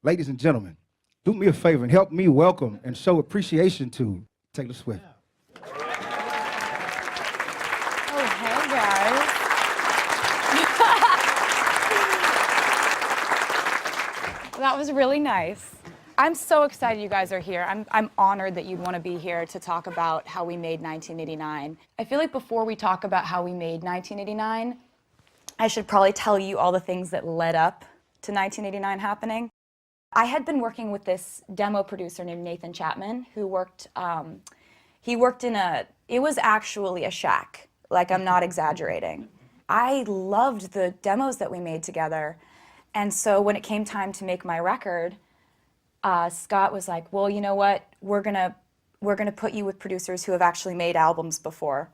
Ladies and gentlemen, do me a favor and help me welcome and show appreciation to Taylor Swift. Oh, hey, guys. That was really nice. I'm so excited you guys are here. I'm honored that you'd want to be here to talk about how we made 1989. I feel like before we talk about how we made 1989, I should probably tell you all the things that led up to 1989 happening. I had been working with this demo producer named Nathan Chapman, who worked, he worked in it was actually a shack. Like, I'm not exaggerating. I loved the demos that we made together. And so when it came time to make my record, Scott was like, well, you know what? We're gonna put you with producers who have actually made albums before.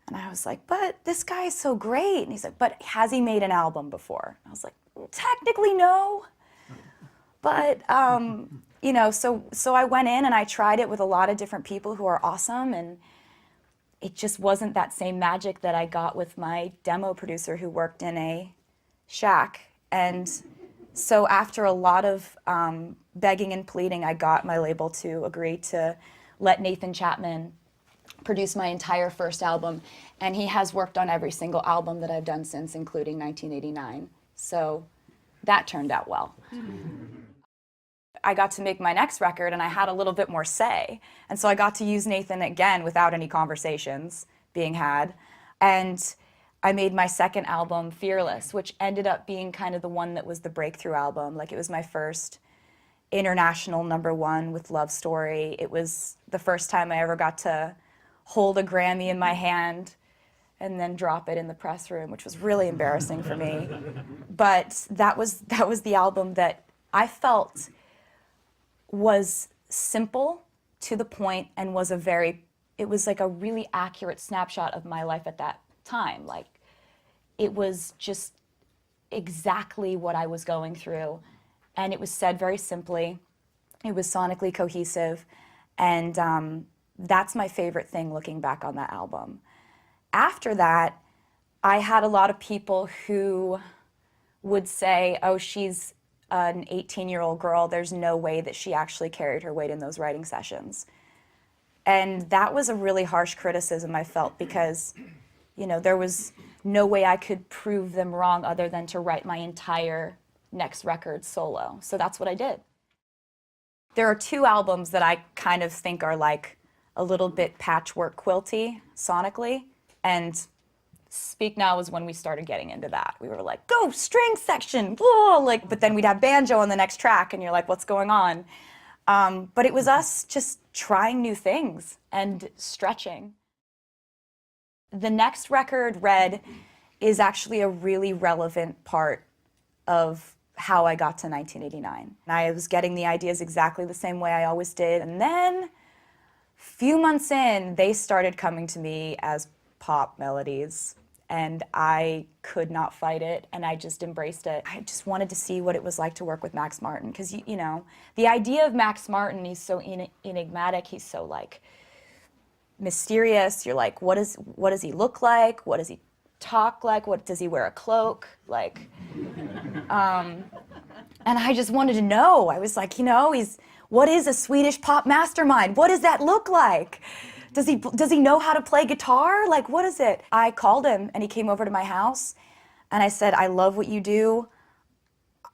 And I was like, but this guy is so great. And he's like, but has he made an album before? I was like, technically no. But, you know, so I went in and I tried it with a lot of different people who are awesome, and it just wasn't that same magic that I got with my demo producer who worked in a shack. And so after a lot of begging and pleading, I got my label to agree to let Nathan Chapman produce my entire first album, and he has worked on every single album that I've done since, including 1989. So that turned out well. I got to make my next record, and I had a little bit more say. And so I got to use Nathan again without any conversations being had. And I made my second album, Fearless, which ended up being kind of the one that was the breakthrough album. Like, it was my first international #1 with Love Story. It was the first time I ever got to hold a Grammy in my hand and then drop it in the press room, which was really embarrassing for me. But that was the album that I felt was simple, to the point, and was it was like a really accurate snapshot of my life at that time. Like, it was just exactly what I was going through, and it was said very simply. It was sonically cohesive, and that's my favorite thing looking back on that album. After that, I had a lot of people who would say, oh, she's an 18-year-old girl, there's no way that she actually carried her weight in those writing sessions. And that was a really harsh criticism, I felt, because, you know, there was no way I could prove them wrong other than to write my entire next record solo. So that's what I did. There are two albums that I kind of think are like a little bit patchwork quilty sonically, and Speak Now was when we started getting into that. We were like, go, string section, whoa, like, but then we'd have banjo on the next track, and you're like, what's going on? But it was us just trying new things and stretching. The next record, Red, is actually a really relevant part of how I got to 1989. I was getting the ideas exactly the same way I always did, and then a few months in, they started coming to me as pop melodies, and I could not fight it, and I just embraced it. I just wanted to see what it was like to work with Max Martin, because, you know, the idea of Max Martin, he's so enigmatic, he's so, like, mysterious. You're like, what does he look like? What does he talk like? What does he wear a cloak? Like, and I just wanted to know. I was like, you know, what is a Swedish pop mastermind? What does that look like? Does he know how to play guitar? Like, what is it? I called him, and he came over to my house, and I said, I love what you do.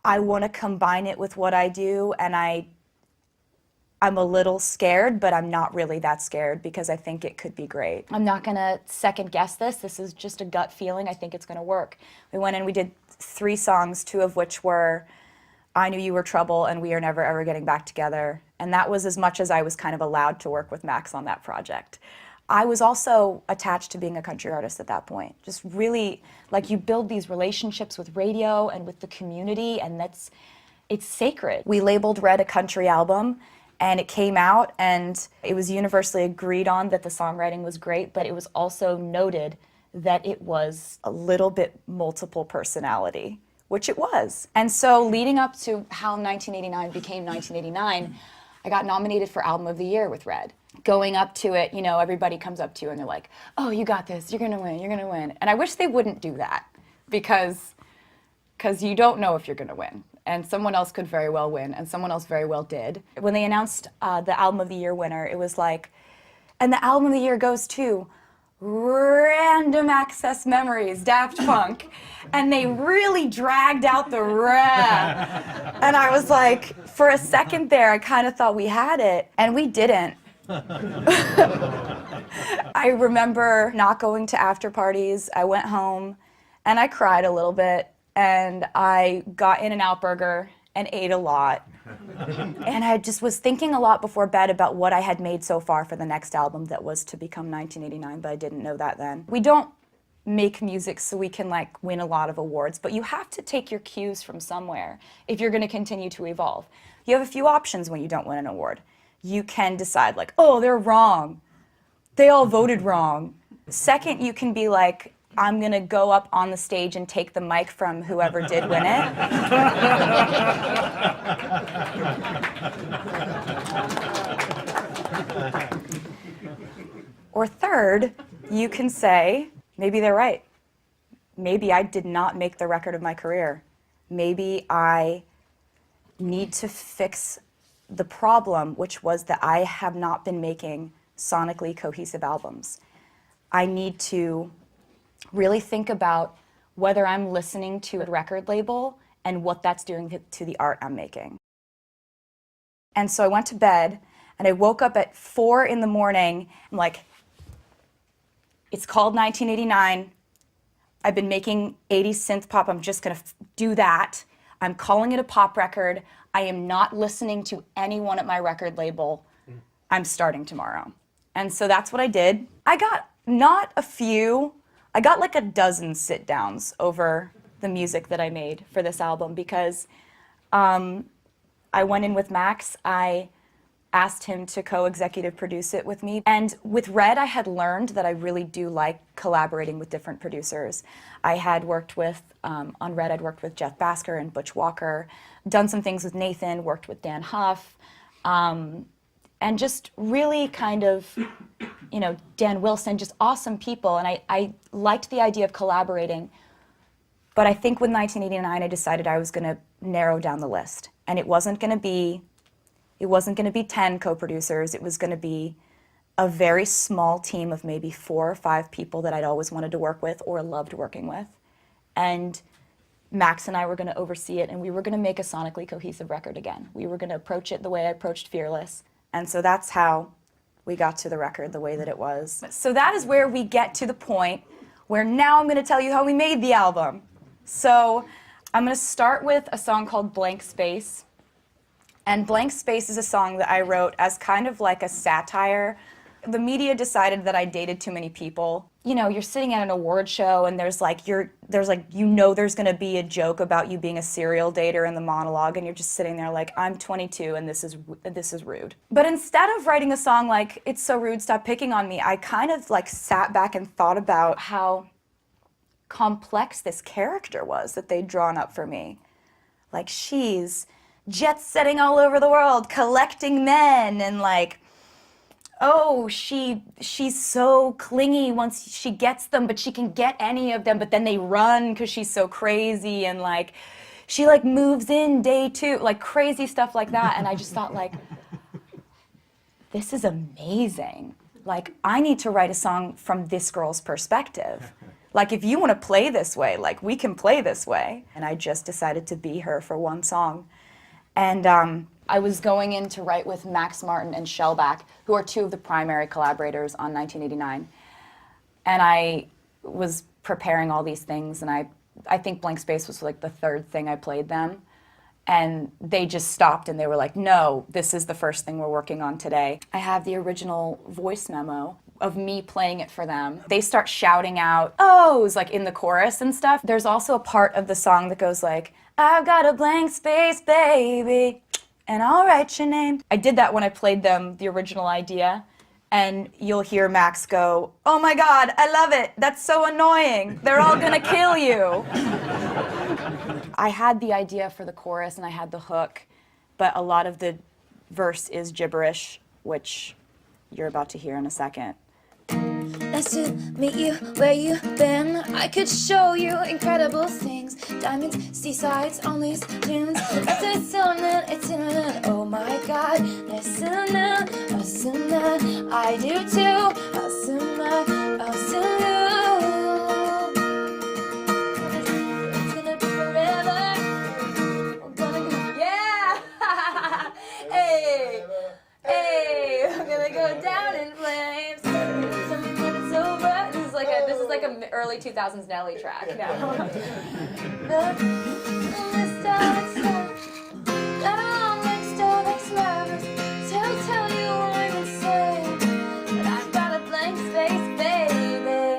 I want to combine it with what I do, and I'm a little scared, but I'm not really that scared, because I think it could be great. I'm not going to second guess this. This is just a gut feeling. I think it's going to work. We went and we did 3 songs, 2 of which were I Knew You Were Trouble and We Are Never Ever Getting Back Together. And that was as much as I was kind of allowed to work with Max on that project. I was also attached to being a country artist at that point. Just really, like, you build these relationships with radio and with the community, and it's sacred. We labeled Red a country album, and it came out, and it was universally agreed on that the songwriting was great, but it was also noted that it was a little bit multiple personality, which it was. And so leading up to how 1989 became 1989, I got nominated for Album of the Year with Red. Going up to it, you know, everybody comes up to you and they're like, oh, you got this, you're gonna win, you're gonna win. And I wish they wouldn't do that, because you don't know if you're gonna win. and someone else could very well win, and someone else very well did. When they announced the Album of the Year winner, it was like, and the Album of the Year goes to Random Access Memories, Daft Punk. And they really dragged out the rap. And I was like, for a second there, I kind of thought we had it, and we didn't. I remember not going to after parties. I went home, and I cried a little bit, and I got In-N-Out Burger and ate a lot. And I just was thinking a lot before bed about what I had made so far for the next album that was to become 1989, but I didn't know that then. We don't make music so we can like win a lot of awards, but you have to take your cues from somewhere if you're going to continue to evolve. You have a few options when you don't win an award. You can decide like, oh, they're wrong. They all voted wrong. Second, you can be like, I'm going to go up on the stage and take the mic from whoever did win it. Or third, you can say, maybe they're right. Maybe I did not make the record of my career. Maybe I need to fix the problem, which was that I have not been making sonically cohesive albums. I need to really think about whether I'm listening to a record label and what that's doing to the art I'm making. And so I went to bed, and I woke up at 4 in the morning. I'm like, it's called 1989. I've been making 80s synth pop. I'm just going to do that. I'm calling it a pop record. I am not listening to anyone at my record label. I'm starting tomorrow. And so that's what I did. I got not a few, I got like a dozen sit-downs over the music that I made for this album because I went in with Max. I asked him to co-executive produce it with me. And with Red, I had learned that I really do like collaborating with different producers. I had worked with, on Red, I'd worked with Jeff Basker and Butch Walker, done some things with Nathan, worked with Dan Huff, and just really kind of, you know, Dan Wilson, just awesome people. And I liked the idea of collaborating. But I think with 1989, I decided I was going to narrow down the list. And it wasn't going to be 10 co-producers. It was going to be a very small team of maybe 4 or 5 people that I'd always wanted to work with or loved working with. And Max and I were going to oversee it, and we were going to make a sonically cohesive record again. We were going to approach it the way I approached Fearless. And so that's how we got to the record the way that it was. So that is where we get to the point where now I'm going to tell you how we made the album. So I'm going to start with a song called Blank Space. And Blank Space is a song that I wrote as kind of like a satire. The media decided that I dated too many people. You know, you're sitting at an award show and there's like there's going to be a joke about you being a serial dater in the monologue, and you're just sitting there like, I'm 22 and this is rude. But instead of writing a song like, it's so rude, stop picking on me, I kind of like sat back and thought about how complex this character was that they'd drawn up for me. Like, she's jet-setting all over the world, collecting men, and like, oh, she's so clingy once she gets them, but she can get any of them, but then they run because she's so crazy, and like, she like moves in day 2, like crazy stuff like that. And I just thought like, this is amazing. Like, I need to write a song from this girl's perspective. Like, if you want to play this way, like, we can play this way. And I just decided to be her for one song. And I was going in to write with Max Martin and Shellback, who are 2 of the primary collaborators on 1989. And I was preparing all these things, and I think Blank Space was like the 3rd thing I played them. And they just stopped and they were like, no, this is the first thing we're working on today. I have the original voice memo of me playing it for them. They start shouting out, ohs, like in the chorus and stuff. There's also a part of the song that goes like, I've got a blank space, baby, and I'll write your name. I did that when I played them the original idea, and you'll hear Max go, oh my God, I love it. That's so annoying. They're all gonna kill you. I had the idea for the chorus and I had the hook, but a lot of the verse is gibberish, which you're about to hear in a second. Nice to meet you where you've been. I could show you incredible things diamonds, seasides on these dunes. It's in oh my God, listen, I do too. Listen, it's gonna be forever. We're gonna go, yeah. Hey, hey, I'm gonna go down in flames. Something it's over. This is like a early 2000s Nelly track now. Tell you I'm insane, but I've got a blank space, baby.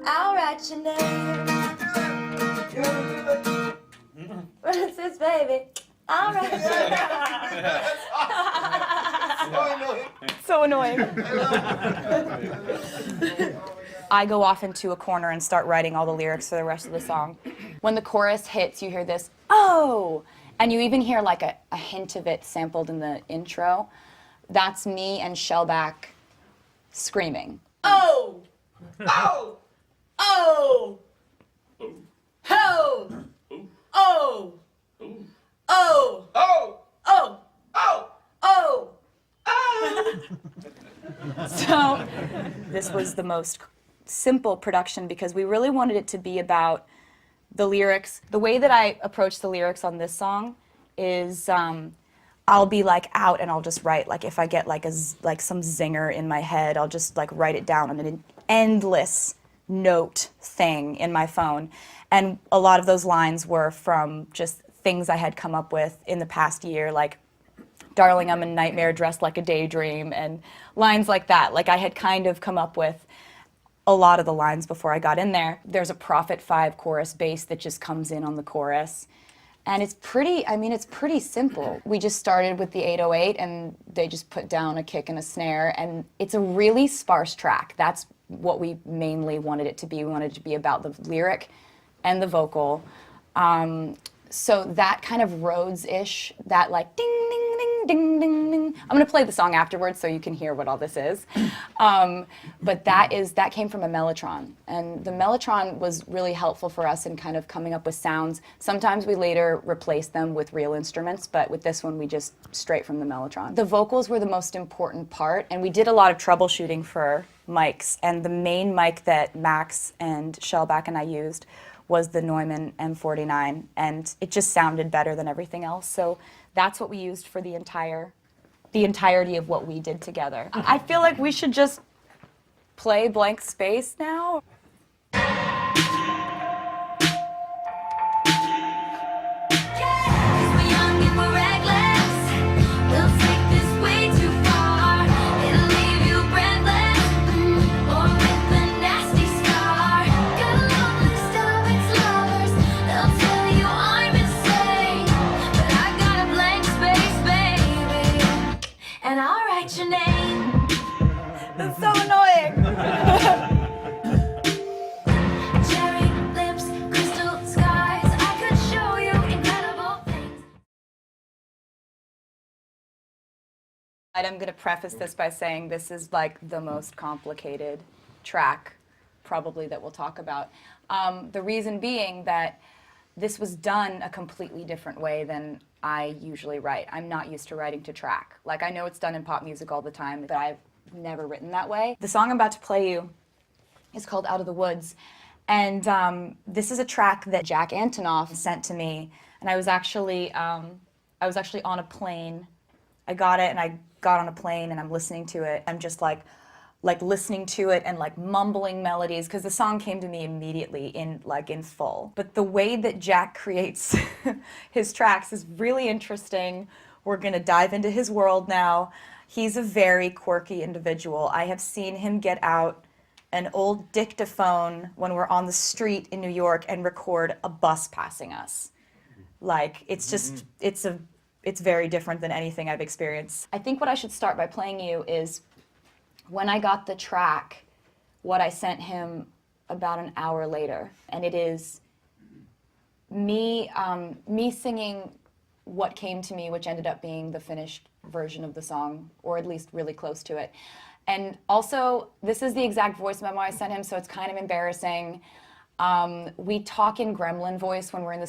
I'll write your name. But it says, baby, I'll write your name. So annoying. I go off into a corner and start writing all the lyrics for the rest of the song. When the chorus hits, you hear this, oh! And you even hear like a hint of it sampled in the intro. That's me and Shellback screaming. Oh! Oh! Oh! Ho! Oh! Oh! Oh! Oh! Oh! Oh! Oh! So, this was the most simple production because we really wanted it to be about the lyrics. The way that I approach the lyrics on this song is I'll be like out and I'll just write, like if I get like some zinger in my head, I'll just like write it down on an endless note thing in my phone. And a lot of those lines were from just things I had come up with in the past year, like darling, I'm a nightmare dressed like a daydream, and lines like that. Like I had kind of come up with a lot of the lines before I got in there. There's a Prophet 5 chorus bass that just comes in on the chorus. And it's pretty, I mean, it's pretty simple. We just started with the 808 and they just put down a kick and a snare, and it's a really sparse track. That's what we mainly wanted it to be. We wanted it to be about the lyric and the vocal. So that kind of Rhodes-ish, that like ding, ding, ding, ding, ding, ding. I'm gonna play the song afterwards so you can hear what all this is. But that came from a Mellotron. And the Mellotron was really helpful for us in kind of coming up with sounds. Sometimes we later replaced them with real instruments, but with this one we just straight from the Mellotron. The vocals were the most important part, and we did a lot of troubleshooting for mics. And the main mic that Max and Shellback and I used was the Neumann M49, and it just sounded better than everything else. So that's what we used for the entirety of what we did together. I feel like we should just play Blank Space now. Your name. That's so annoying. Cherry lips, crystal skies, I could show you incredible things. I'm going to preface this by saying this is like the most complicated track probably that we'll talk about. The reason being that this was done a completely different way than I usually write. I'm not used to writing to track. Like, I know it's done in pop music all the time, but I've never written that way. The song I'm about to play you is called Out of the Woods. And this is a track that Jack Antonoff sent to me. And I was actually on a plane. I got it and I got on a plane and I'm listening to it. I'm just like listening to it and like mumbling melodies, because the song came to me immediately in full. But the way that Jack creates his tracks is really interesting. We're gonna dive into his world now. He's a very quirky individual. I have seen him get out an old dictaphone when we're on the street in New York and record a bus passing us. Like, it's just, it's very different than anything I've experienced. I think what I should start by playing you is when I got the track, what I sent him about an hour later. And it is me singing what came to me, which ended up being the finished version of the song, or at least really close to it. And also, this is the exact voice memo I sent him, so it's kind of embarrassing. We talk in gremlin voice when we're in the